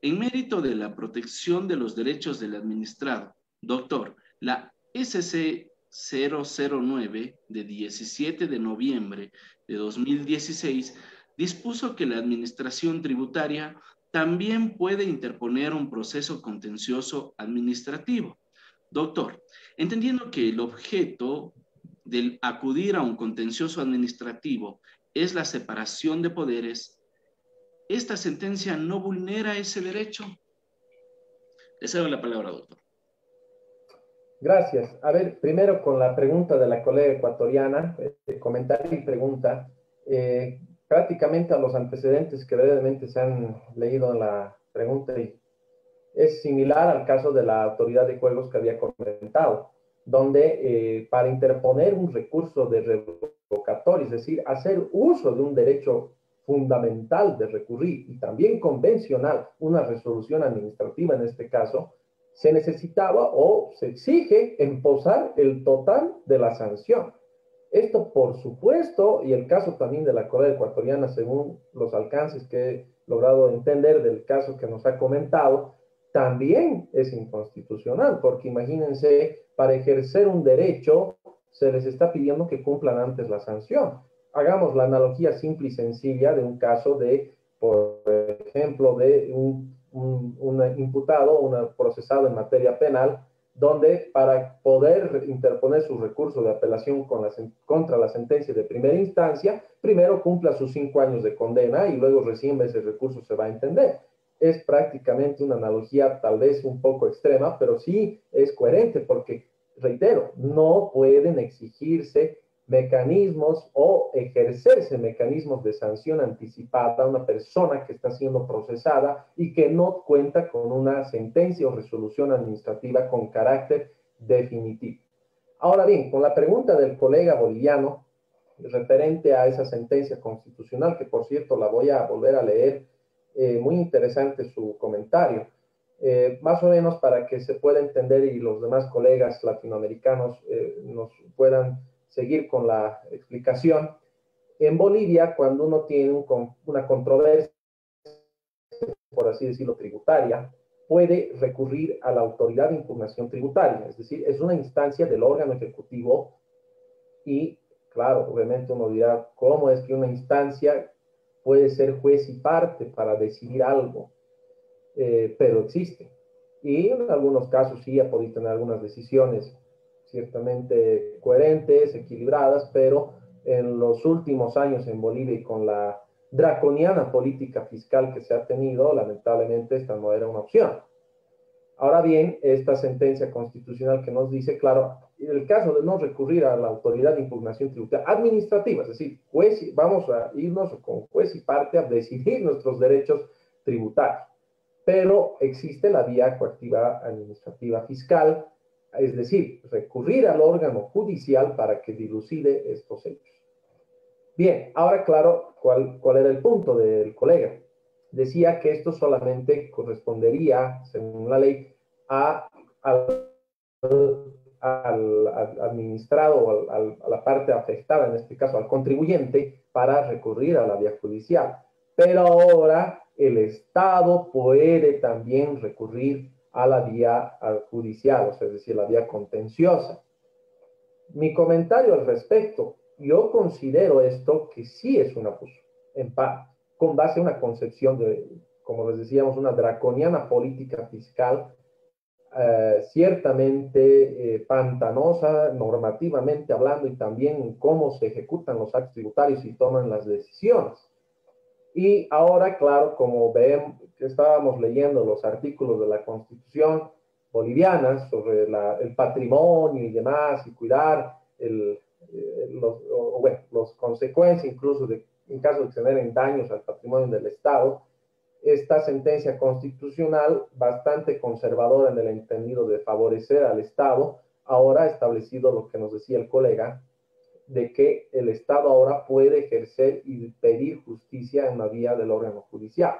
En mérito de la protección de los derechos del administrado, doctor, la SC 009 de 17 de noviembre de 2016 dispuso que la administración tributaria también puede interponer un proceso contencioso administrativo. Doctor, entendiendo que el objeto del acudir a un contencioso administrativo es la separación de poderes, ¿esta sentencia no vulnera ese derecho? Le cedo la palabra, doctor. Gracias. A ver, primero con la pregunta de la colega ecuatoriana, comentario y pregunta, prácticamente a los antecedentes que brevemente se han leído en la pregunta, y es similar al caso de la autoridad de juegos que había comentado, donde para interponer un recurso de revocatorio, es decir, hacer uso de un derecho fundamental de recurrir y también convencional, una resolución administrativa en este caso, se necesitaba o se exige emposar el total de la sanción. Esto, por supuesto, y el caso también de la Correa ecuatoriana, según los alcances que he logrado entender del caso que nos ha comentado, también es inconstitucional, porque imagínense, para ejercer un derecho se les está pidiendo que cumplan antes la sanción. Hagamos la analogía simple y sencilla de un caso de, por ejemplo, de un imputado, un procesado en materia penal, donde para poder interponer su recurso de apelación contra la sentencia de primera instancia, primero cumpla sus 5 años de condena y luego recién ese recurso se va a entender. Es prácticamente una analogía tal vez un poco extrema, pero sí es coherente porque, reitero, no pueden exigirse mecanismos o ejercerse mecanismos de sanción anticipada a una persona que está siendo procesada y que no cuenta con una sentencia o resolución administrativa con carácter definitivo. Ahora bien, con la pregunta del colega boliviano referente a esa sentencia constitucional, que por cierto la voy a volver a leer, muy interesante su comentario. Más o menos para que se pueda entender y los demás colegas latinoamericanos nos puedan seguir con la explicación. En Bolivia, cuando uno tiene una controversia, por así decirlo, tributaria, puede recurrir a la autoridad de impugnación tributaria, es decir, es una instancia del órgano ejecutivo y, claro, obviamente uno dirá, ¿cómo es que una instancia puede ser juez y parte para decidir algo? Pero existe. Y en algunos casos sí ha podido tener algunas decisiones ciertamente coherentes, equilibradas, pero en los últimos años en Bolivia y con la draconiana política fiscal que se ha tenido, lamentablemente esta no era una opción. Ahora bien, esta sentencia constitucional que nos dice, claro, en el caso de no recurrir a la autoridad de impugnación tributaria administrativa, es decir, juez, vamos a irnos con juez y parte a decidir nuestros derechos tributarios, pero existe la vía coactiva administrativa fiscal, es decir, recurrir al órgano judicial para que dilucide estos hechos. Bien, ahora claro, ¿cuál era el punto del colega? Decía que esto solamente correspondería, según la ley, al administrado o a la parte afectada, en este caso al contribuyente, para recurrir a la vía judicial. Pero ahora el Estado puede también recurrir a la vía judicial, o sea, es decir, la vía contenciosa. Mi comentario al respecto, yo considero esto que sí es un abuso, en parte, con base a una concepción de, como les decíamos, una draconiana política fiscal, ciertamente pantanosa normativamente hablando y también en cómo se ejecutan los actos tributarios y toman las decisiones. Y ahora, claro, como vemos, estábamos leyendo los artículos de la Constitución boliviana sobre el patrimonio y demás, y cuidar los consecuencias, incluso en caso de que se generen daños al patrimonio del Estado, esta sentencia constitucional, bastante conservadora en el entendido de favorecer al Estado, ahora ha establecido lo que nos decía el colega, de que el Estado ahora puede ejercer y pedir justicia en la vía del órgano judicial.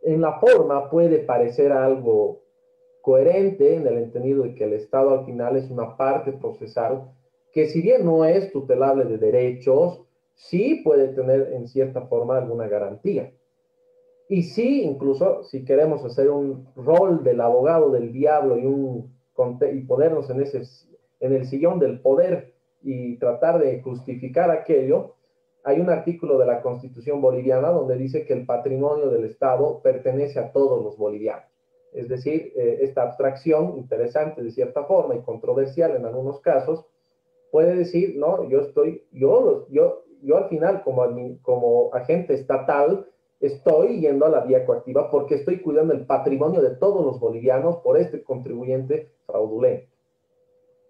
En la forma puede parecer algo coherente en el entendido de que el Estado al final es una parte procesal que, si bien no es tutelable de derechos, sí puede tener en cierta forma alguna garantía. Y sí, incluso si queremos hacer un rol del abogado del diablo y ponernos en el sillón del poder y tratar de justificar aquello, hay un artículo de la Constitución boliviana donde dice que el patrimonio del Estado pertenece a todos los bolivianos. Es decir, esta abstracción interesante de cierta forma y controversial en algunos casos puede decir, no, yo al final como agente estatal estoy yendo a la vía coactiva porque estoy cuidando el patrimonio de todos los bolivianos por este contribuyente fraudulento.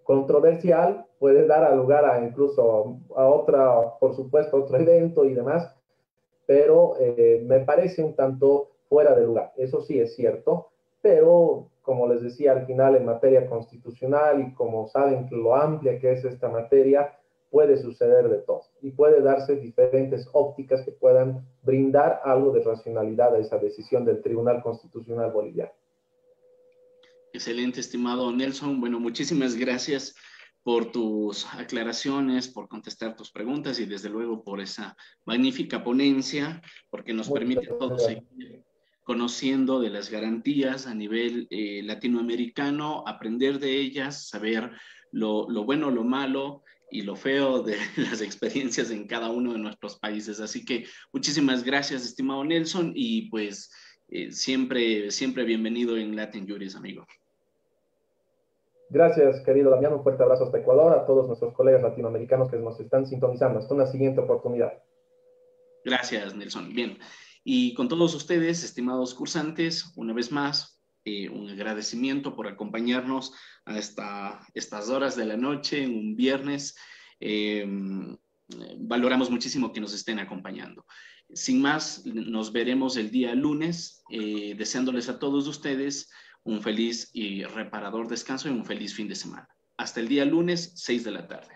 Controversial, puede dar lugar incluso a otra, por supuesto, otro evento y demás, pero me parece un tanto fuera de lugar. Eso sí es cierto, pero como les decía al final en materia constitucional y como saben que lo amplia que es esta materia, puede suceder de todo y puede darse diferentes ópticas que puedan brindar algo de racionalidad a esa decisión del Tribunal Constitucional Boliviano. Excelente, estimado Nelson. Bueno, muchísimas gracias por tus aclaraciones, por contestar tus preguntas y desde luego por esa magnífica ponencia, porque nos permite a todos seguir conociendo de las garantías a nivel latinoamericano, aprender de ellas, saber lo bueno, lo malo y lo feo de las experiencias en cada uno de nuestros países. Así que muchísimas gracias, estimado Nelson, y pues siempre bienvenido en Latin Juris, amigo. Gracias, querido Damián. Un fuerte abrazo hasta Ecuador, a todos nuestros colegas latinoamericanos que nos están sintonizando. Hasta una siguiente oportunidad. Gracias, Nelson. Bien, y con todos ustedes, estimados cursantes, una vez más, un agradecimiento por acompañarnos a estas horas de la noche, en un viernes. Valoramos muchísimo que nos estén acompañando. Sin más, nos veremos el día lunes, deseándoles a todos ustedes un feliz y reparador descanso y un feliz fin de semana. Hasta el día lunes, 6 de la tarde.